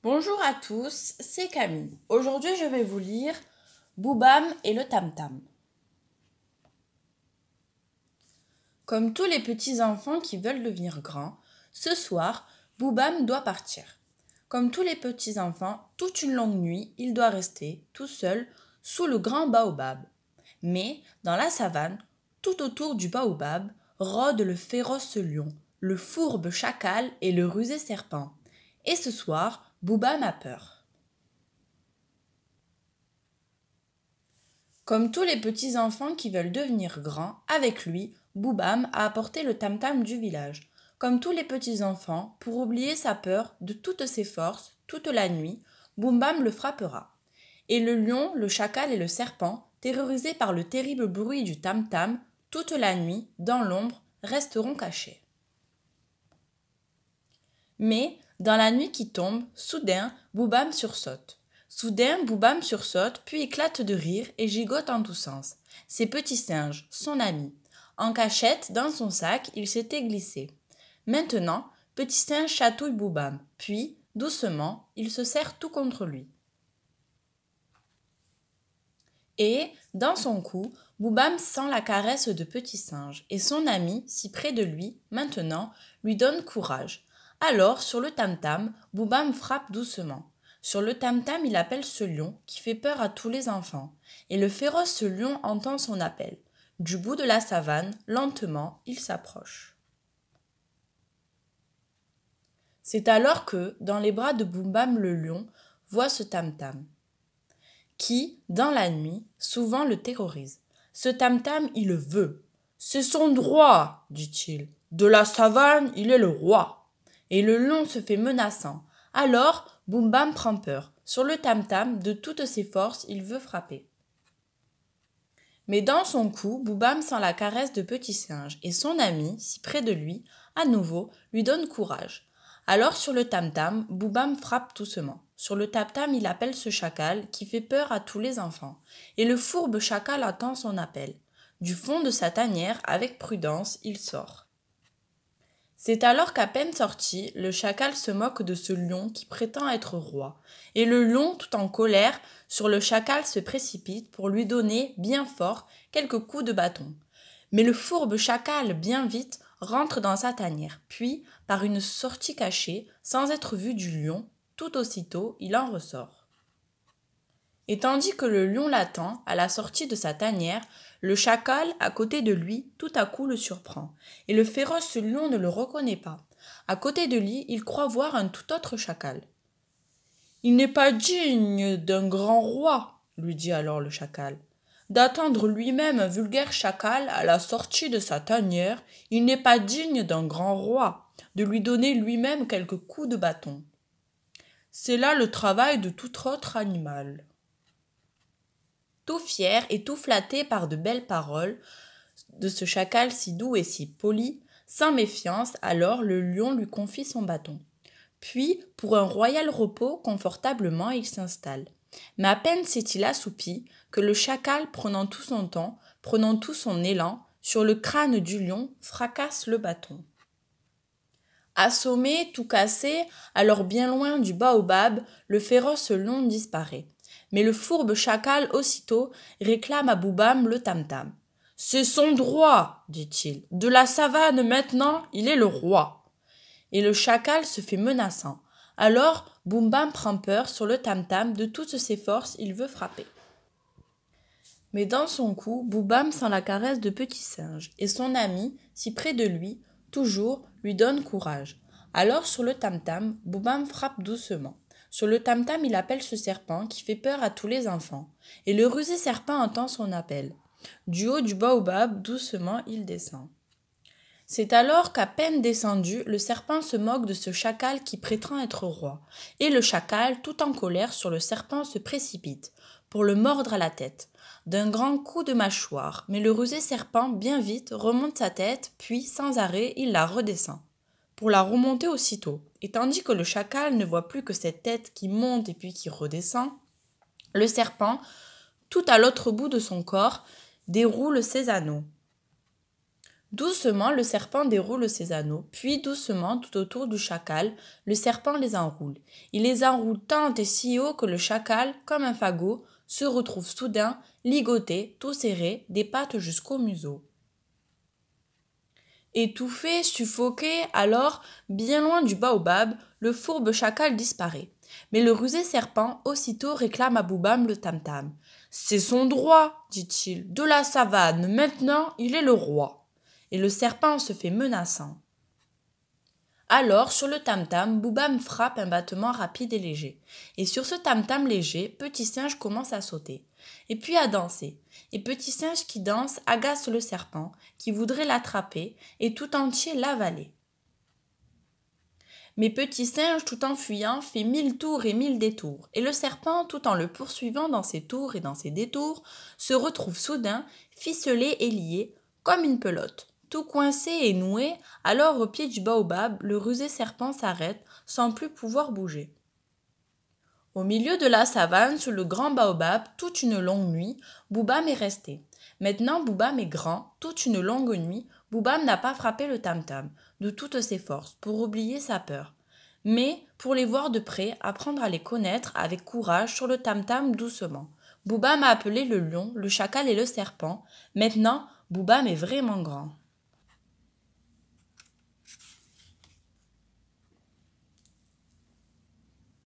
Bonjour à tous, c'est Camille. Aujourd'hui, je vais vous lire Boubam et le tam-tam. Comme tous les petits enfants qui veulent devenir grands, ce soir, Boubam doit partir. Comme tous les petits enfants, toute une longue nuit, il doit rester tout seul sous le grand baobab. Mais dans la savane, tout autour du baobab, rôde le féroce lion, le fourbe chacal et le rusé serpent. Et ce soir, Boubam a peur. Comme tous les petits enfants qui veulent devenir grands, avec lui, Boubam a apporté le tam-tam du village. Comme tous les petits enfants, pour oublier sa peur de toutes ses forces, toute la nuit, Boubam le frappera. Et le lion, le chacal et le serpent, terrorisés par le terrible bruit du tam-tam, toute la nuit, dans l'ombre, resteront cachés. Mais, dans la nuit qui tombe, soudain, Boubam sursaute. Soudain, Boubam sursaute, puis éclate de rire et gigote en tous sens. Ses petits singes, son ami. En cachette, dans son sac, il s'était glissé. Maintenant, Petit Singe chatouille Boubam, puis, doucement, il se serre tout contre lui. Et, dans son cou, Boubam sent la caresse de Petit Singe, et son ami, si près de lui, maintenant, lui donne courage. Alors, sur le tam-tam, Boubam frappe doucement. Sur le tam-tam, il appelle ce lion qui fait peur à tous les enfants. Et le féroce lion entend son appel. Du bout de la savane, lentement, il s'approche. C'est alors que, dans les bras de Boubam le lion, voit ce tam-tam, qui, dans la nuit, souvent le terrorise. Ce tam-tam, il le veut. C'est son droit, dit-il. De la savane, il est le roi. Et le lion se fait menaçant. Alors, Boubam prend peur. Sur le tam-tam, de toutes ses forces, il veut frapper. Mais dans son cou, Boubam sent la caresse de Petit Singe, et son ami, si près de lui, à nouveau, lui donne courage. Alors sur le tam-tam, Boubam frappe doucement. Sur le tam-tam, il appelle ce chacal qui fait peur à tous les enfants. Et le fourbe chacal attend son appel. Du fond de sa tanière, avec prudence, il sort. C'est alors qu'à peine sorti, le chacal se moque de ce lion qui prétend être roi. Et le lion, tout en colère, sur le chacal se précipite pour lui donner, bien fort, quelques coups de bâton. Mais le fourbe chacal, bien vite, rentre dans sa tanière, puis, par une sortie cachée, sans être vu du lion, tout aussitôt, il en ressort. Et tandis que le lion l'attend, à la sortie de sa tanière, le chacal, à côté de lui, tout à coup le surprend. Et le féroce lion ne le reconnaît pas. À côté de lui, il croit voir un tout autre chacal. « Il n'est pas digne d'un grand roi, lui dit alors le chacal. D'attendre lui-même un vulgaire chacal à la sortie de sa tanière, il n'est pas digne d'un grand roi, de lui donner lui-même quelques coups de bâton. C'est là le travail de tout autre animal. » Tout fier et tout flatté par de belles paroles de ce chacal si doux et si poli, sans méfiance, alors le lion lui confie son bâton. Puis, pour un royal repos, confortablement, il s'installe. Mais à peine s'est-il assoupi que le chacal, prenant tout son temps, prenant tout son élan, sur le crâne du lion, fracasse le bâton. Assommé, tout cassé, alors bien loin du baobab, le féroce lion disparaît. Mais le fourbe chacal aussitôt réclame à Boubam le tam-tam. « C'est son droit, dit-il. De la savane maintenant, il est le roi. » Et le chacal se fait menaçant. Alors, Boubam prend peur sur le tam-tam, de toutes ses forces, il veut frapper. Mais dans son cou, Boubam sent la caresse de Petit Singe, et son ami, si près de lui, toujours, lui donne courage. Alors sur le tam-tam, Boubam frappe doucement. Sur le tam-tam, il appelle ce serpent qui fait peur à tous les enfants. Et le rusé serpent entend son appel. Du haut du baobab, doucement, il descend. C'est alors qu'à peine descendu, le serpent se moque de ce chacal qui prétend être roi. Et le chacal, tout en colère sur le serpent, se précipite, pour le mordre à la tête, d'un grand coup de mâchoire. Mais le rusé serpent, bien vite, remonte sa tête, puis, sans arrêt, il la redescend, pour la remonter aussitôt. Et tandis que le chacal ne voit plus que cette tête qui monte et puis qui redescend, le serpent, tout à l'autre bout de son corps, déroule ses anneaux. Doucement, le serpent déroule ses anneaux, puis doucement, tout autour du chacal, le serpent les enroule. Il les enroule tant et si haut que le chacal, comme un fagot, se retrouve soudain, ligoté, tout serré, des pattes jusqu'au museau. Étouffé, suffoqué, alors, bien loin du baobab, le fourbe chacal disparaît. Mais le rusé serpent aussitôt réclame à Boubam le tam-tam. « C'est son droit, dit-il, de la savane, maintenant il est le roi. » Et le serpent se fait menaçant. Alors, sur le tam-tam, Boubam frappe un battement rapide et léger. Et sur ce tam-tam léger, Petit Singe commence à sauter. Et puis à danser. Et Petit Singe qui danse agace le serpent, qui voudrait l'attraper et tout entier l'avaler. Mais Petit Singe, tout en fuyant, fait 1000 tours et 1000 détours. Et le serpent, tout en le poursuivant dans ses tours et dans ses détours, se retrouve soudain ficelé et lié, comme une pelote. Tout coincé et noué, alors au pied du baobab, le rusé serpent s'arrête, sans plus pouvoir bouger. Au milieu de la savane, sous le grand baobab, toute une longue nuit, Boubam est resté. Maintenant Boubam est grand, toute une longue nuit, Boubam n'a pas frappé le tam-tam, de toutes ses forces, pour oublier sa peur. Mais, pour les voir de près, apprendre à les connaître avec courage sur le tam-tam doucement. Boubam a appelé le lion, le chacal et le serpent. Maintenant, Boubam est vraiment grand.